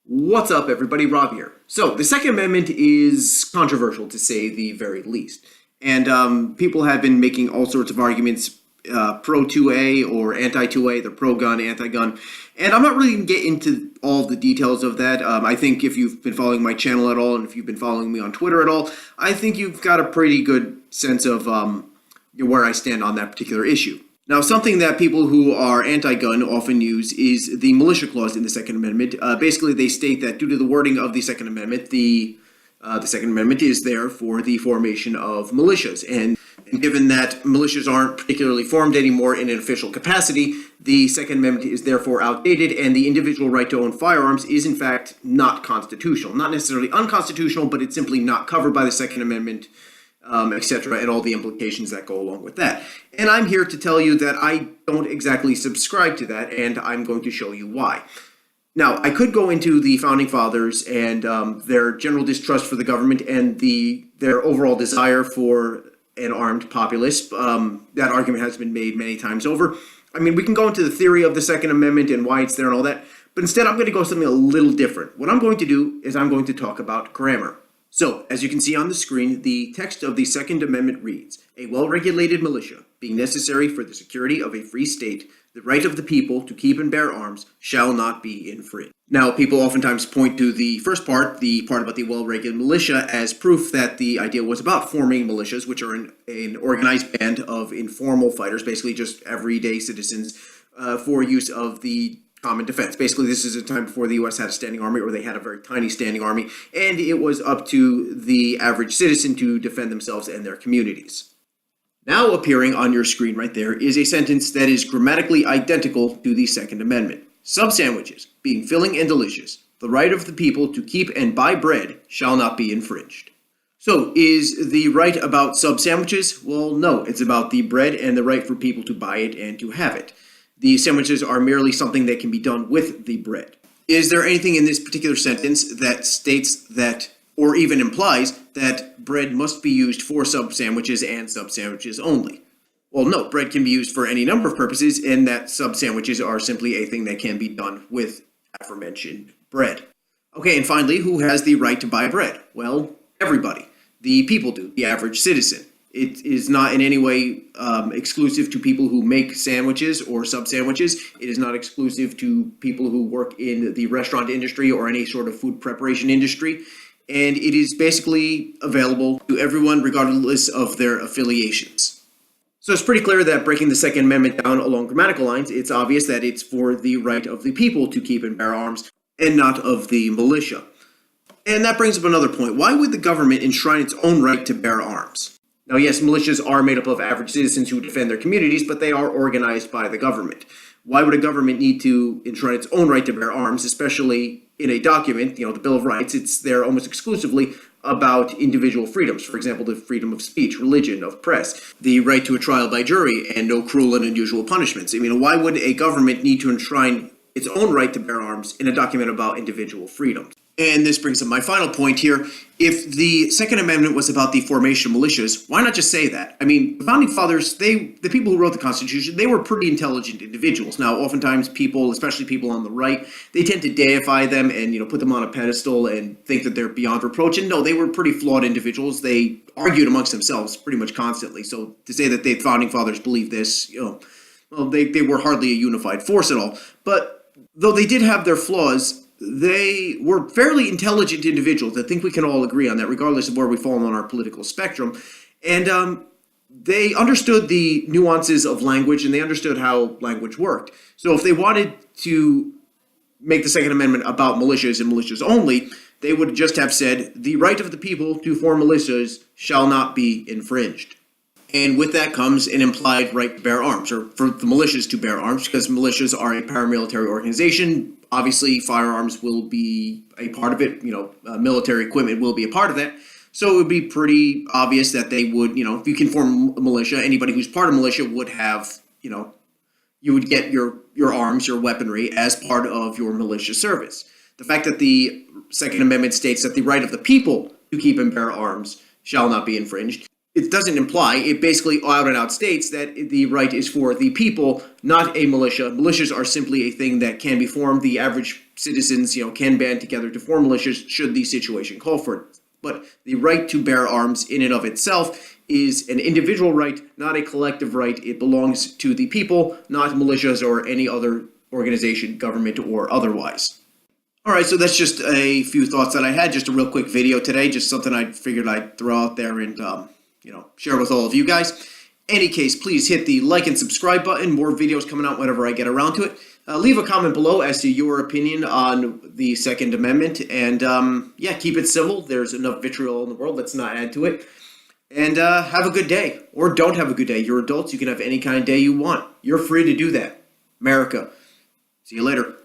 What's up, everybody? Rob here. So, the Second Amendment is controversial, to say the very least. And people have been making all sorts of arguments pro 2A or anti 2A, they're pro gun, anti gun. And I'm not really going to get into all the details of that. I think if you've been following my channel at all, and if you've been following me on Twitter at all, I think you've got a pretty good sense of where I stand on that particular issue. Now, something that people who are anti-gun often use is the militia clause in the Second Amendment. Basically, they state that due to the wording of the Second Amendment, the Second Amendment is there for the formation of militias. And given that militias aren't particularly formed anymore in an official capacity, the Second Amendment is therefore outdated, and the individual right to own firearms is, in fact, not constitutional. Not necessarily unconstitutional, but it's simply not covered by the Second Amendment, etc., and all the implications that go along with that. And I'm here to tell you that I don't exactly subscribe to that, and I'm going to show you why. Now, I could go into the Founding Fathers and their general distrust for the government and their overall desire for an armed populace. That argument has been made many times over. I mean, we can go into the theory of the Second Amendment and why it's there and all that, but instead I'm going to go something a little different. What I'm going to do is I'm going to talk about grammar. So, as you can see on the screen, the text of the Second Amendment reads, "A well-regulated militia, being necessary for the security of a free state, the right of the people to keep and bear arms shall not be infringed." Now, people oftentimes point to the first part, the part about the well-regulated militia, as proof that the idea was about forming militias, which are an organized band of informal fighters, basically just everyday citizens, for use of the common defense. Basically, this is a time before the U.S. had a standing army, or they had a very tiny standing army, and it was up to the average citizen to defend themselves and their communities. Now appearing on your screen right there is a sentence that is grammatically identical to the Second Amendment. Sub-sandwiches, being filling and delicious, the right of the people to keep and buy bread shall not be infringed. So, is the right about sub-sandwiches? Well, no, it's about the bread and the right for people to buy it and to have it. The sandwiches are merely something that can be done with the bread. Is there anything in this particular sentence that states that, or even implies, that bread must be used for sub-sandwiches and sub-sandwiches only? Well, no, bread can be used for any number of purposes, and that sub-sandwiches are simply a thing that can be done with aforementioned bread. Okay, and finally, who has the right to buy bread? Well, everybody. The people do, the average citizen. It is not in any way exclusive to people who make sandwiches or sub-sandwiches. It is not exclusive to people who work in the restaurant industry or any sort of food preparation industry. And it is basically available to everyone regardless of their affiliations. So it's pretty clear that breaking the Second Amendment down along grammatical lines, it's obvious that it's for the right of the people to keep and bear arms and not of the militia. And that brings up another point. Why would the government enshrine its own right to bear arms? Now, yes, militias are made up of average citizens who defend their communities, but they are organized by the government. Why would a government need to enshrine its own right to bear arms, especially in a document, the Bill of Rights? It's there almost exclusively about individual freedoms. For example, the freedom of speech, religion, of press, the right to a trial by jury, and no cruel and unusual punishments. I mean, why would a government need to enshrine its own right to bear arms in a document about individual freedoms? And this brings up my final point here. If the Second Amendment was about the formation of militias, why not just say that? I mean, the Founding Fathers, the people who wrote the Constitution, they were pretty intelligent individuals. Now, oftentimes people, especially people on the right, they tend to deify them and, put them on a pedestal and think that they're beyond reproach. And no, they were pretty flawed individuals. They argued amongst themselves pretty much constantly. So to say that the Founding Fathers believed this, well, they were hardly a unified force at all. But though they did have their flaws, they were fairly intelligent individuals. I think we can all agree on that, regardless of where we fall on our political spectrum. And they understood the nuances of language, and they understood how language worked. So if they wanted to make the Second Amendment about militias and militias only, they would just have said, the right of the people to form militias shall not be infringed. And with that comes an implied right to bear arms, or for the militias to bear arms, because militias are a paramilitary organization. Obviously, firearms will be a part of it. Military equipment will be a part of that. So it would be pretty obvious that they would, if you can form a militia, anybody who's part of a militia would have, you would get your arms, your weaponry as part of your militia service. The fact that the Second Amendment states that the right of the people to keep and bear arms shall not be infringed, it doesn't imply, it basically out and out states that the right is for the people, not a militia. Militias are simply a thing that can be formed. The average citizens, can band together to form militias should the situation call for it. But the right to bear arms in and of itself is an individual right, not a collective right. It belongs to the people, not militias or any other organization, government or otherwise. All right, so that's just a few thoughts that I had. Just a real quick video today, just something I figured I'd throw out there and, share with all of you guys. Any case, please hit the like and subscribe button. More videos coming out whenever I get around to it. Leave a comment below as to your opinion on the Second Amendment. And, keep it civil. There's enough vitriol in the world. Let's not add to it. And have a good day. Or don't have a good day. You're adults. You can have any kind of day you want. You're free to do that. America. See you later.